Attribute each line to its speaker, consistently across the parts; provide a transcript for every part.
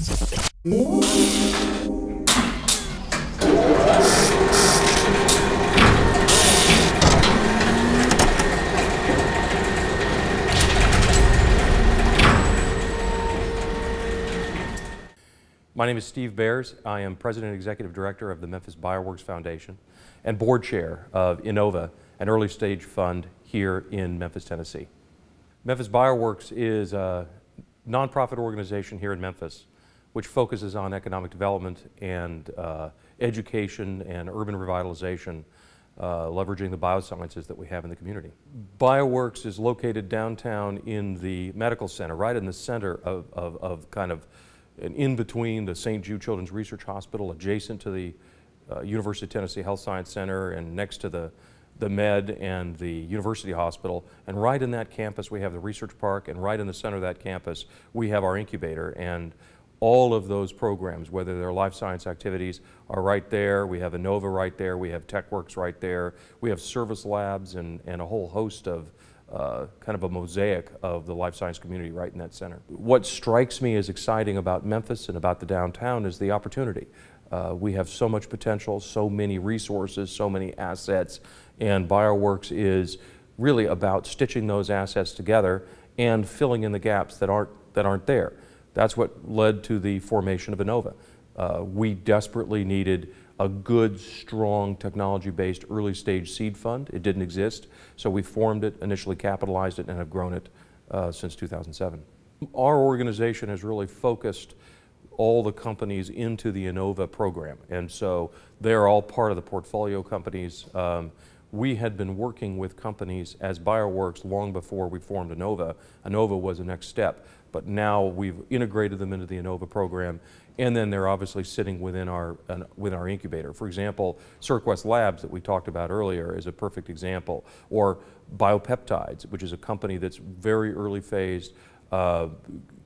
Speaker 1: My name is Steve Bears. I am President and Executive Director of the Memphis BIoworks Foundation and Board Chair of Innova, an early stage fund here in Memphis, Tennessee. Memphis BIoworks is a nonprofit organization here in Memphis which focuses on economic development and education and urban revitalization, leveraging the biosciences that we have in the community. BIoworks is located downtown in the medical center, right in the center of kind of and in between the St. Jude Children's Research Hospital, adjacent to the University of Tennessee Health Science Center, and next to the Med and the University Hospital. And right in that campus we have the research park, and right in the center of that campus we have our incubator. And all of those programs, whether they're life science activities, are right there. We have Innova right there, we have TechWorks right there, we have service labs and a whole host of kind of a mosaic of the life science community right in that center. What strikes me as exciting about Memphis and about the downtown is the opportunity. We have so much potential, so many resources, so many assets, and BIoworks is really about stitching those assets together and filling in the gaps that aren't there. That's what led to the formation of Innova. We desperately needed a good, strong, technology-based early-stage seed fund. It didn't exist, so we formed it, initially capitalized it, and have grown it since 2007. Our organization has really focused all the companies into the Innova program, and so they're all part of the portfolio companies. We had been working with companies as BIoworks long before we formed Innova. Innova was the next step, but now we've integrated them into the Innova program, and then they're obviously sitting within our incubator. For example, Cirquest Labs that we talked about earlier is a perfect example, or Biopeptides, which is a company that's very early phased,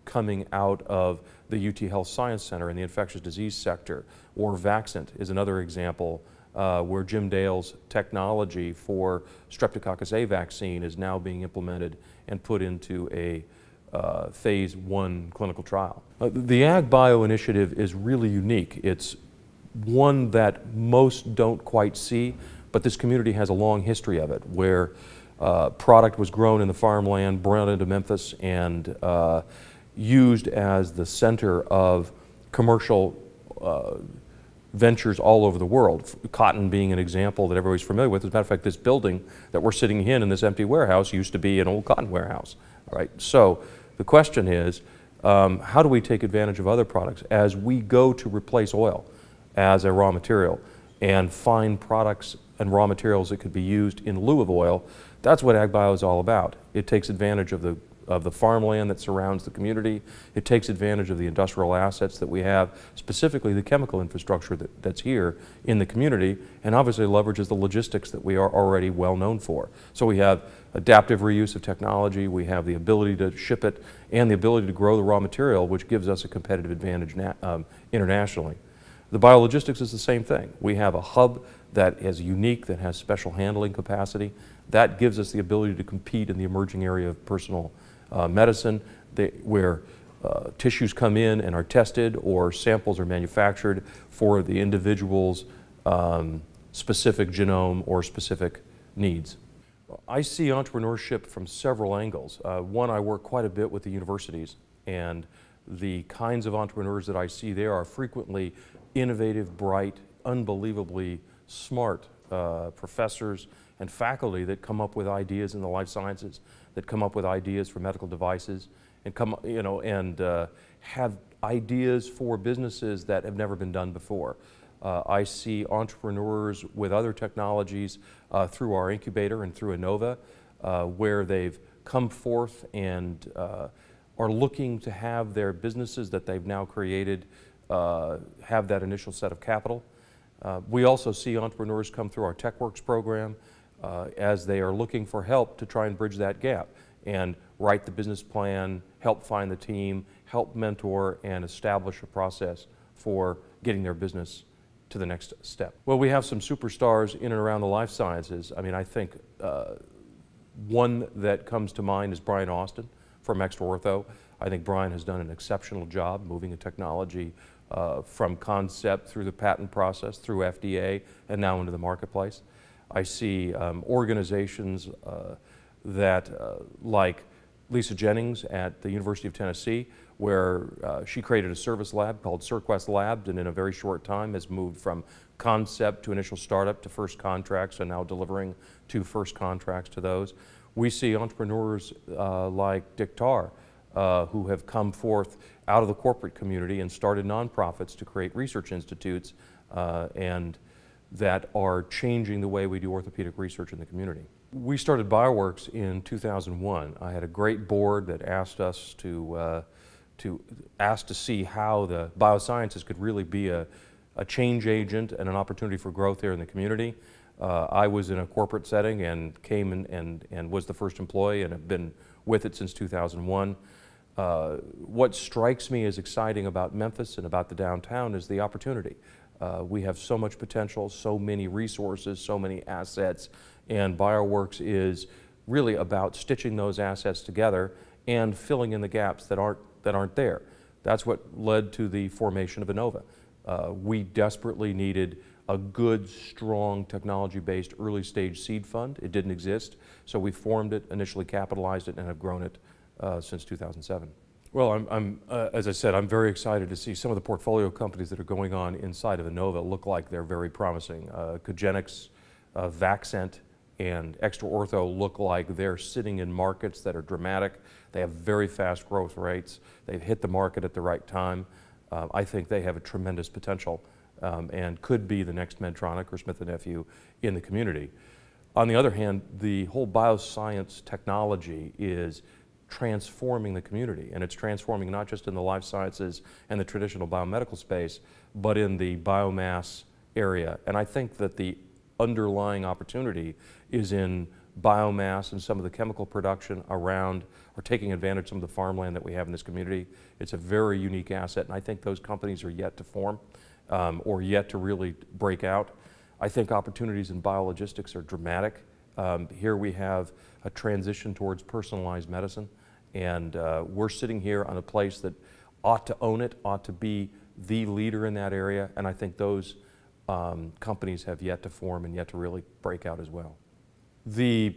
Speaker 1: coming out of the UT Health Science Center in the infectious disease sector, or Vaccint is another example where Jim Dale's technology for Streptococcus A vaccine is now being implemented and put into a phase 1 clinical trial. The AgBio initiative is really unique. It's one that most don't quite see, but this community has a long history of it, where product was grown in the farmland, brought into Memphis, and used as the center of commercial ventures all over the world. Cotton being an example that everybody's familiar with. As a matter of fact, this building that we're sitting in this empty warehouse, used to be an old cotton warehouse. All right, so the question is, how do we take advantage of other products as we go to replace oil as a raw material and find products and raw materials that could be used in lieu of oil? That's what AgBio is all about. It takes advantage of the farmland that surrounds the community. It takes advantage of the industrial assets that we have, specifically the chemical infrastructure that's here in the community, and obviously leverages the logistics that we are already well known for. So we have adaptive reuse of technology, we have the ability to ship it, and the ability to grow the raw material, which gives us a competitive advantage internationally. The biologistics is the same thing. We have a hub that is unique, that has special handling capacity. That gives us the ability to compete in the emerging area of personal medicine, where tissues come in and are tested, or samples are manufactured for the individual's specific genome or specific needs. I see entrepreneurship from several angles. One, I work quite a bit with the universities, and the kinds of entrepreneurs that I see there are frequently innovative, bright, unbelievably smart professors and faculty that come up with ideas in the life sciences, that come up with ideas for medical devices, and have ideas for businesses that have never been done before. I see entrepreneurs with other technologies through our incubator and through Innova, where they've come forth and are looking to have their businesses that they've now created have that initial set of capital. We also see entrepreneurs come through our TechWorks program as they are looking for help to try and bridge that gap and write the business plan, help find the team, help mentor, and establish a process for getting their business to the next step. Well, we have some superstars in and around the life sciences. I mean, I think one that comes to mind is Brian Austin from Extra Ortho. I think Brian has done an exceptional job moving a technology from concept through the patent process, through FDA, and now into the marketplace. I see organizations that, like Lisa Jennings at the University of Tennessee, where she created a service lab called SurQuest Labs, and in a very short time has moved from concept to initial startup to first contracts, and now delivering 2 first contracts to those. We see entrepreneurs like Dick Tarr, who have come forth out of the corporate community and started nonprofits to create research institutes and that are changing the way we do orthopedic research in the community. We started BIoworks in 2001. I had a great board that asked us to see how the biosciences could really be a change agent and an opportunity for growth here in the community. I was in a corporate setting and came and was the first employee and have been with it since 2001. What strikes me as exciting about Memphis and about the downtown is the opportunity. We have so much potential, so many resources, so many assets, and BIoworks is really about stitching those assets together and filling in the gaps that aren't there. That's what led to the formation of Innova. We desperately needed a good, strong, technology-based early-stage seed fund. It didn't exist, so we formed it, initially capitalized it, and have grown it since 2007. Well, as I said, I'm very excited to see some of the portfolio companies that are going on inside of Innova look like they're very promising. Cogenics, Vaccent, and Extra Ortho look like they're sitting in markets that are dramatic. They have very fast growth rates. They've hit the market at the right time. I think they have a tremendous potential and could be the next Medtronic or Smith & Nephew in the community. On the other hand, the whole bioscience technology is transforming the community, and it's transforming not just in the life sciences and the traditional biomedical space, but in the biomass area. And I think that the underlying opportunity is in biomass and some of the chemical production around, or taking advantage of some of the farmland that we have in this community. It's a very unique asset, and I think those companies are yet to form or yet to really break out. I think opportunities in biologistics are dramatic. Here we have a transition towards personalized medicine, and we're sitting here on a place that ought to own it, ought to be the leader in that area, and I think those companies have yet to form and yet to really break out as well. The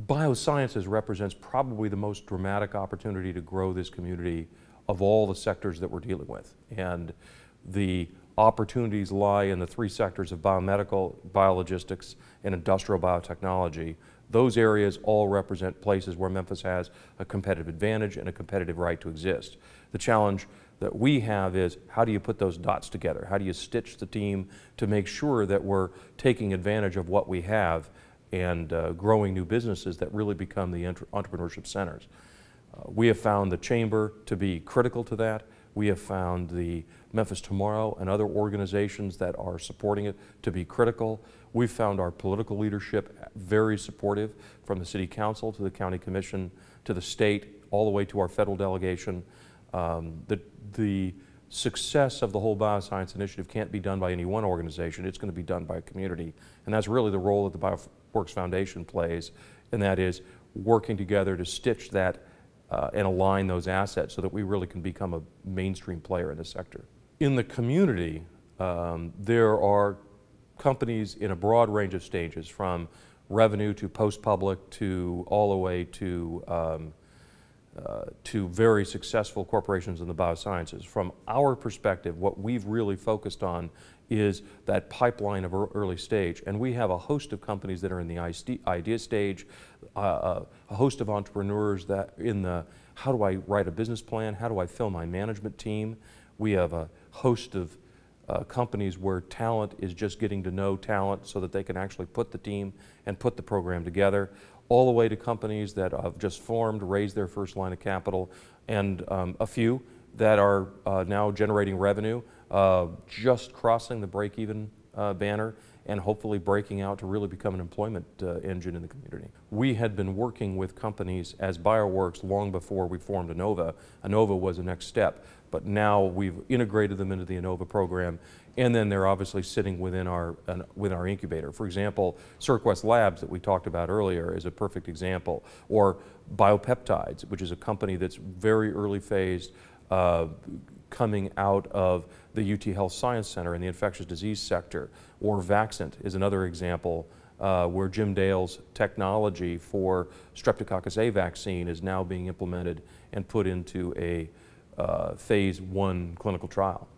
Speaker 1: biosciences represents probably the most dramatic opportunity to grow this community of all the sectors that we're dealing with, and the opportunities lie in the 3 sectors of biomedical, biologistics, and industrial biotechnology. Those areas all represent places where Memphis has a competitive advantage and a competitive right to exist. The challenge that we have is, how do you put those dots together? How do you stitch the team to make sure that we're taking advantage of what we have and growing new businesses that really become the entrepreneurship centers? We have found the Chamber to be critical to that. We have found the Memphis Tomorrow and other organizations that are supporting it to be critical. We've found our political leadership very supportive, from the City Council to the County Commission to the state, all the way to our federal delegation. The success of the whole bioscience initiative can't be done by any one organization. It's going to be done by a community. And that's really the role that the BIoworks Foundation plays, and that is working together to stitch that and align those assets so that we really can become a mainstream player in this sector. In the community, there are companies in a broad range of stages, from revenue to post-public to all the way to very successful corporations in the biosciences. From our perspective, what we've really focused on is that pipeline of early stage, and we have a host of companies that are in the idea stage, a host of entrepreneurs that in the, how do I write a business plan, how do I fill my management team. We have a host of companies where talent is just getting to know talent so that they can actually put the team and put the program together, all the way to companies that have just formed, raised their first line of capital, and a few that are now generating revenue, just crossing the break-even banner, and hopefully breaking out to really become an employment engine in the community. We had been working with companies as BIoworks long before we formed Innova. Innova was the next step, but now we've integrated them into the Innova program, and then they're obviously sitting within our incubator. For example, Cirquest Labs that we talked about earlier is a perfect example, or Biopeptides, which is a company that's very early phased, coming out of the UT Health Science Center in the infectious disease sector. Or Vaccint is another example where Jim Dale's technology for Streptococcus A vaccine is now being implemented and put into a phase 1 clinical trial.